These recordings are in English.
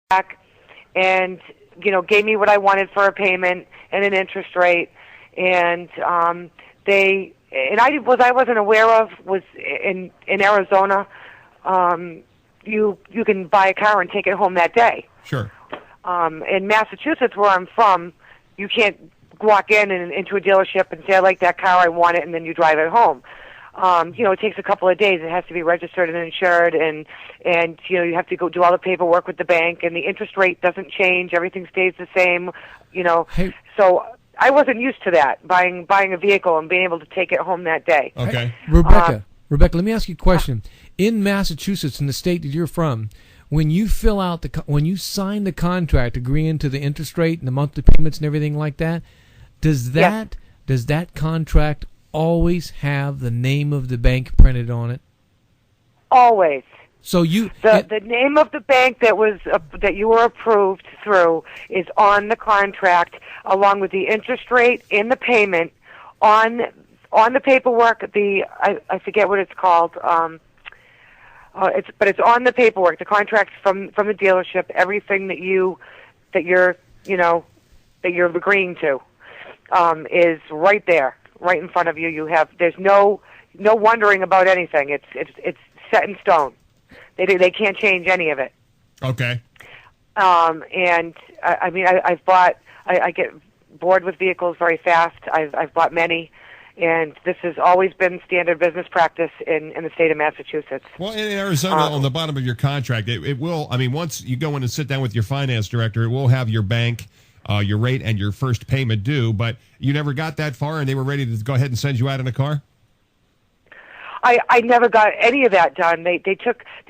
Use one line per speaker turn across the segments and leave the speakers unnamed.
back and, gave me what I wanted for a payment and an interest rate. And I wasn't aware of was in Arizona, you can buy a car and take it home that day.
Sure.
In Massachusetts, where I'm from, you can't walk into a dealership and say, I like that car, I want it, and then you drive it home. It takes a couple of days. It has to be registered and insured, and you have to go do all the paperwork with the bank, and the interest rate doesn't change. Everything stays the same,
Hey.
So I wasn't used to that, buying a vehicle and being able to take it home that day.
Okay.
Rebecca, let me ask you a question. In Massachusetts, in the state that you're from, when you when you sign the contract agreeing to the interest rate and the monthly payments and everything like that, does that contract always have the name of the bank printed on it?
Always.
So
the name of the bank that you were approved through is on the contract, along with the interest rate and the payment on the paperwork. I forget what it's called. But it's on the paperwork. The contract from the dealership. Everything that you're agreeing to is right there, right in front of you. There's no wondering about anything. It's set in stone. They can't change any of it.
Okay.
And I get bored with vehicles very fast. I've bought many, and this has always been standard business practice in the state of Massachusetts.
Well, in Arizona, on the bottom of your contract, it will. I mean, once you go in and sit down with your finance director, it will have your bank, your rate, and your first payment due. But you never got that far, and they were ready to go ahead and send you out in a car.
I never got any of that done. They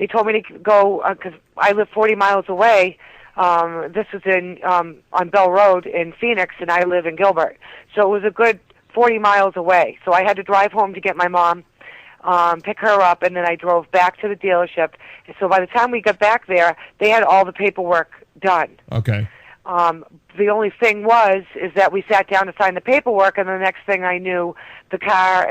told me to go because I live 40 miles away. This was on Bell Road in Phoenix, and I live in Gilbert. So it was a good 40 miles away. So I had to drive home to get my mom, pick her up, and then I drove back to the dealership. And so by the time we got back there, they had all the paperwork done.
Okay.
The only thing is that we sat down to sign the paperwork, and the next thing I knew, the car,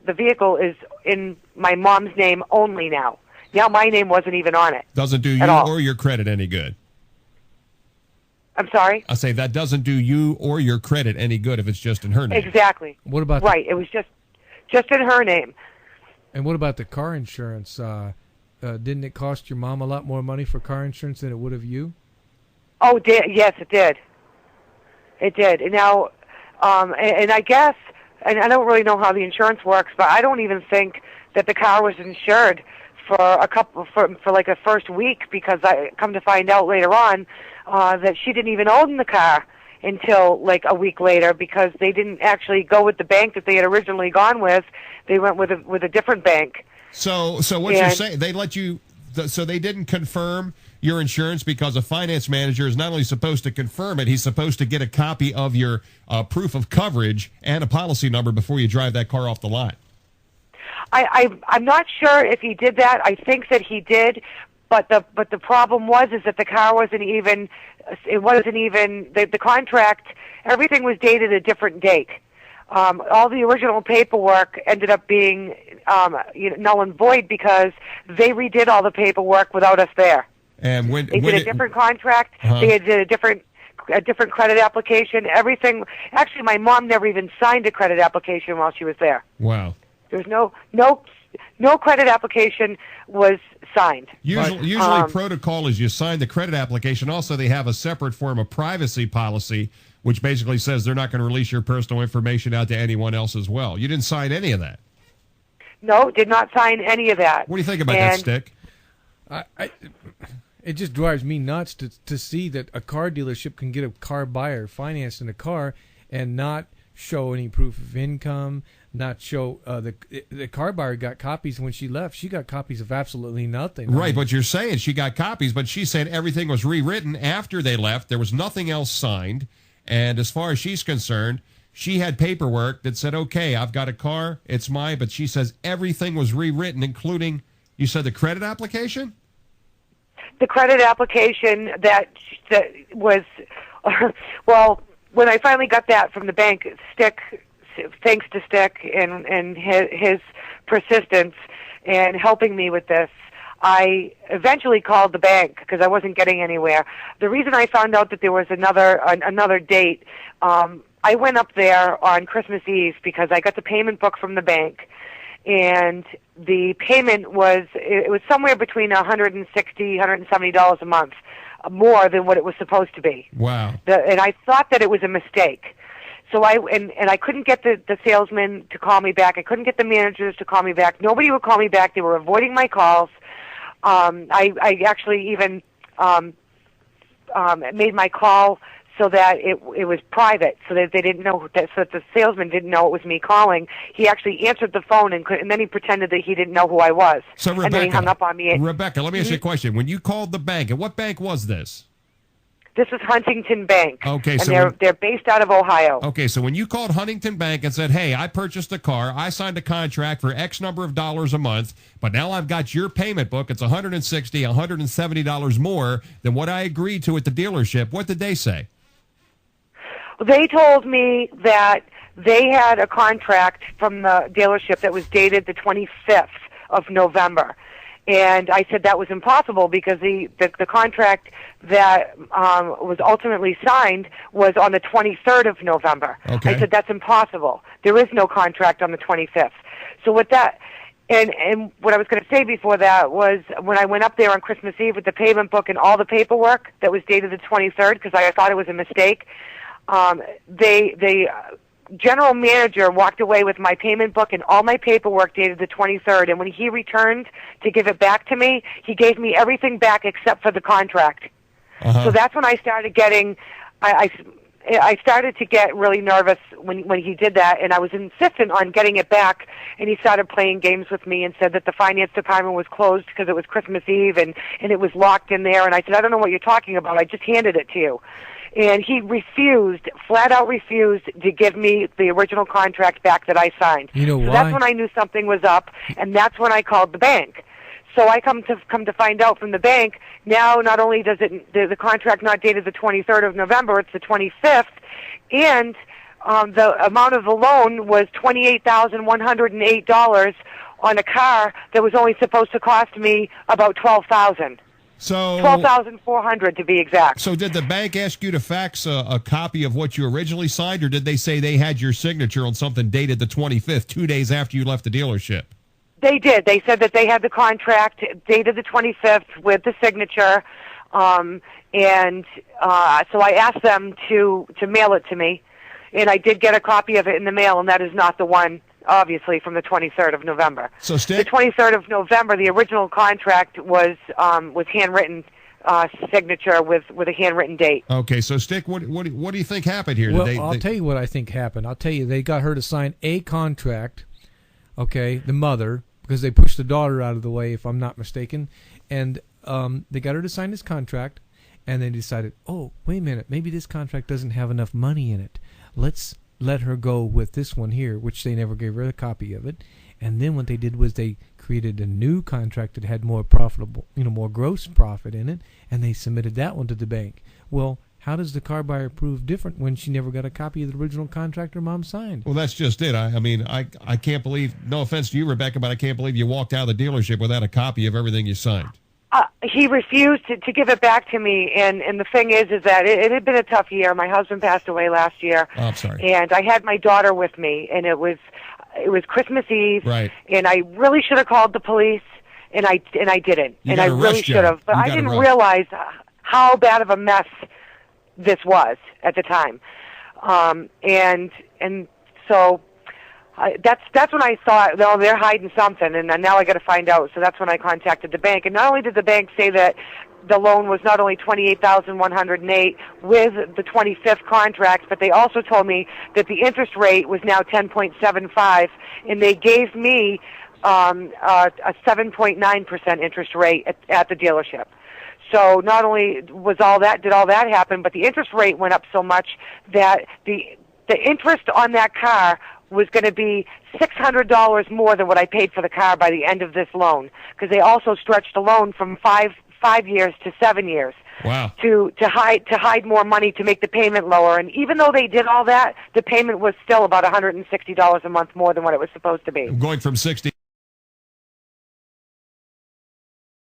the vehicle is in my mom's name only now. Now my name wasn't even on it.
Doesn't do you or your credit any good.
I'm sorry?
I say that doesn't do you or your credit any good if it's just in her name.
Exactly.
What about
it was just in her name.
And what about the car insurance? Didn't it cost your mom a lot more money for car insurance than it would have you?
Oh, yes, it did. It did. And now, and I guess, and I don't really know how the insurance works, but I don't even think that the car was insured for like a first week, because I come to find out later on that she didn't even own the car until like a week later, because they didn't actually go with the bank that they had originally gone with. They went with a different bank.
So what you're saying, they let you, so they didn't confirm your insurance, because a finance manager is not only supposed to confirm it, he's supposed to get a copy of your proof of coverage and a policy number before you drive that car off the lot.
I'm not sure if he did that. I think that he did, but the problem is that the car wasn't even the contract. Everything was dated a different date. All the original paperwork ended up being null and void, because they redid all the paperwork without us there.
And
they did a different contract, they did a different credit application. Everything. Actually, my mom never even signed a credit application while she was there.
Wow.
There was no credit application was signed.
Usually protocol is you sign the credit application. Also, they have a separate form of privacy policy, which basically says they're not going to release your personal information out to anyone else as well. You didn't sign any of that.
No, did not sign any of that.
What do you think about that, Stick?
It just drives me nuts to see that a car dealership can get a car buyer financing a car and not show any proof of income, not show the car buyer got copies when she left. She got copies of absolutely nothing.
Right, but you're saying she got copies, but she said everything was rewritten after they left. There was nothing else signed, and as far as she's concerned, she had paperwork that said, okay, I've got a car, it's mine, but she says everything was rewritten, including, you said, the credit application?
The credit application that was, well, when I finally got that from the bank, thanks to Stick and his persistence and helping me with this, I eventually called the bank because I wasn't getting anywhere. The reason I found out that there was another date, I went up there on Christmas Eve because I got the payment book from the bank, and the payment was somewhere between $160, $170 a month, more than what it was supposed to be.
Wow.
And I thought that it was a mistake. So I couldn't get the salesman to call me back. I couldn't get the managers to call me back. Nobody would call me back. They were avoiding my calls. I actually even made my call so that it was private, so that they didn't know that, so that the salesman didn't know it was me calling. He actually answered the phone and then he pretended that he didn't know who I was.
So Rebecca,
and then he hung up on me.
Rebecca, let me ask you a question. When you called the bank, and what bank was this?
This is Huntington Bank.
Okay,
and
so
they're based out of Ohio.
Okay, so when you called Huntington Bank and said, "Hey, I purchased a car, I signed a contract for X number of dollars a month, but now I've got your payment book. It's $160, $170 more than what I agreed to at the dealership." What did they say?
They told me that they had a contract from the dealership that was dated the 25th of November. And I said that was impossible because the contract that was ultimately signed was on the 23rd of November.
Okay.
I said that's impossible. There is no contract on the 25th. So with that, and what I was going to say before that was when I went up there on Christmas Eve with the payment book and all the paperwork that was dated the 23rd because I thought it was a mistake, the general manager walked away with my payment book and all my paperwork dated the 23rd, and when he returned to give it back to me, he gave me everything back except for the contract. So that's when I started getting, I started to get really nervous when he did that, and I was insistent on getting it back, and he started playing games with me and said that the finance department was closed because it was Christmas Eve, and it was locked in there, and I said, I don't know what you're talking about, I just handed it to you. And he flat out refused to give me the original contract back that I signed.
You know why?
So that's when I knew something was up, and that's when I called the bank. So I come to find out from the bank, now not only does the contract not dated the 23rd of November, it's the 25th, and the amount of the loan was $28,108 on a car that was only supposed to cost me about $12,000.
So
$12,400 to be exact.
So did the bank ask you to fax a copy of what you originally signed, or did they say they had your signature on something dated the 25th, 2 days after you left the dealership?
They did. They said that they had the contract dated the 25th with the signature, so I asked them to mail it to me, and I did get a copy of it in the mail, and that is not the one, obviously, from the 23rd of November.
So
the 23rd of November, the original contract was handwritten signature with a handwritten date.
Okay, so Stick, what do you think happened here?
Well, I'll tell you what I think happened. I'll tell you, they got her to sign a contract, okay, the mother, because they pushed the daughter out of the way, if I'm not mistaken, and they got her to sign this contract, and they decided, oh, wait a minute, maybe this contract doesn't have enough money in it. Let's let her go with this one here, which they never gave her a copy of it. And then what they did was they created a new contract that had more profitable, more gross profit in it, and they submitted that one to the bank. Well, how does the car buyer prove different when she never got a copy of the original contract her mom signed?
Well, that's just it. I mean, I can't believe, no offense to you, Rebecca, but I can't believe you walked out of the dealership without a copy of everything you signed.
He refused to give it back to me, and the thing is that it had been a tough year. My husband passed away last year.
Oh, I'm sorry.
And I had my daughter with me, and it was Christmas Eve.
Right.
And I really should have called the police, and I didn't. And I really should have. But I didn't realize how bad of a mess this was at the time. And so that's when I thought, well, they're hiding something, and now I got to find out. So that's when I contacted the bank, and not only did the bank say that the loan was not only $28,108 with the 25th contract, but they also told me that the interest rate was now 10.75, and they gave me a 7.9% interest rate at the dealership. So not only did all that happen, but the interest rate went up so much that the interest on that car was going to be $600 more than what I paid for the car by the end of this loan, because they also stretched the loan from five years to 7 years.
Wow.
To hide more money to make the payment lower, and even though they did all that, the payment was still about $160 a month more than what it was supposed to be.
Going from 60